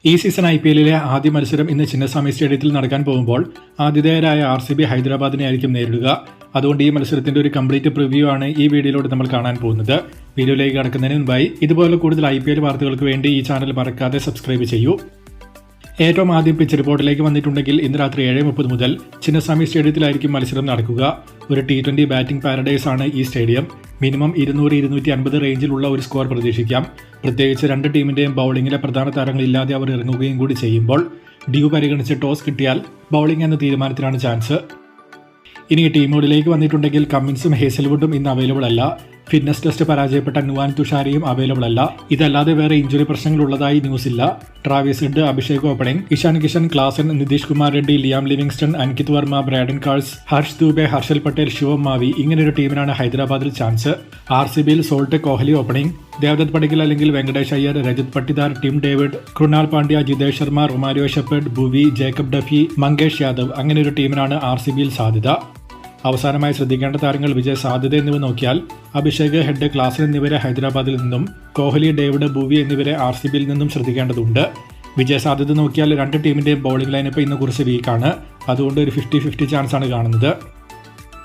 ഈ സീസൺ IPLലെ ആദ്യ മത്സരം ഇന്ന് ചിന്നസ്വാമി സ്റ്റേഡിയത്തിൽ നടക്കാൻ പോകുമ്പോൾ ആതിഥേയരായ RCB ഹൈദരാബാദിനെ ആയിരിക്കും നേരിടുക. അതുകൊണ്ട് ഈ മത്സരത്തിന്റെ ഒരു കംപ്ലീറ്റ് പ്രിവ്യൂ ആണ് ഈ വീഡിയോയിലൂടെ നമ്മൾ കാണാൻ പോകുന്നത്. വീഡിയോയിലേക്ക് കടക്കുന്നതിന് മുൻപായി ഇതുപോലെ കൂടുതൽ IPL വാർത്തകൾക്ക് വേണ്ടി ഈ ചാനൽ മറക്കാതെ സബ്സ്ക്രൈബ് ചെയ്യൂ. ഏറ്റവും ആദ്യം പിച്ച് റിപ്പോർട്ടിലേക്ക് വന്നിട്ടുണ്ടെങ്കിൽ ഇന്ന് രാത്രി 7:30 മുതൽ ചിന്നസ്വാമി സ്റ്റേഡിയത്തിലായിരിക്കും മത്സരം നടക്കുക. ഒരു T20 ബാറ്റിംഗ് പാരഡൈസ് ആണ് ഈ സ്റ്റേഡിയം. മിനിമം 200-250 റേഞ്ചിലുള്ള ഒരു സ്കോർ പ്രതീക്ഷിക്കാം. പ്രത്യേകിച്ച് രണ്ട് ടീമിന്റെയും ബൌളിംഗിലെ പ്രധാന താരങ്ങളില്ലാതെ അവർ ഇറങ്ങുകയും കൂടി ചെയ്യുമ്പോൾ ഡ്യൂ പരിഗണിച്ച് ടോസ് കിട്ടിയാൽ ബൌളിംഗ് എന്ന തീരുമാനത്തിനാണ് ചാൻസ്. ഇനി ടീമുകളിലേക്ക് വന്നിട്ടുണ്ടെങ്കിൽ കമ്മിൻസും ഹേസൽവുഡും ഇന്ന് അവൈലബിൾ അല്ല. ഫിറ്റ്നസ് ടെസ്റ്റ് പരാജയപ്പെട്ട നുവാൻ തുഷാരയും അവൈലബിൾ അല്ല. ഇതല്ലാതെ വേറെ ഇഞ്ചുറി പ്രശ്നങ്ങൾ ഉള്ളതായി ന്യൂസ് ഇല്ല. Travis Head, Abhishek opening, Ishan Kishan, Klaasen, Nitish Kumar Reddy, Liam Livingstone, Ankit Varma, Brydon Carse, Harsh Dubey, Harshal Patel, Shivam Mavi ഇങ്ങനൊരു ടീമിനാണ് ഹൈദരാബാദിൽ ചാൻസ്. RCBയിൽ സോൾട്ട്, കോഹ്ലി ഓപ്പണിംഗ്, ദേവദത്ത് പടിക്കൽ അല്ലെങ്കിൽ Venkatesh Iyer, Rajat Patidar, Tim David, Krunal Pandya, Jitesh Sharma, Romario Shepherd, Bhuvi, Jacob Duffy, Mangesh Yadav അങ്ങനെയൊരു ടീമിനാണ് RCBയിൽ സാധ്യത. അവസാനമായി ശ്രദ്ധിക്കേണ്ട താരങ്ങൾ വിജയ സാധ്യത എന്നിവ നോക്കിയാൽ അഭിഷേക്, ഹെഡ്, ക്ലാസൻ എന്നിവരെ ഹൈദരാബാദിൽ നിന്നും, കോഹ്ലി, ഡേവിഡ്, ഭുവി എന്നിവരെ RCBയിൽ നിന്നും ശ്രദ്ധിക്കേണ്ടതുണ്ട്. വിജയ സാധ്യത നോക്കിയാൽ രണ്ട് ടീമിന്റെയും ബൌളിംഗ് ലൈനപ്പ് ഇന്ന് കുറച്ച് വീക്കാണ്. അതുകൊണ്ട് ഒരു 50-50 ചാൻസ് ആണ് കാണുന്നത്.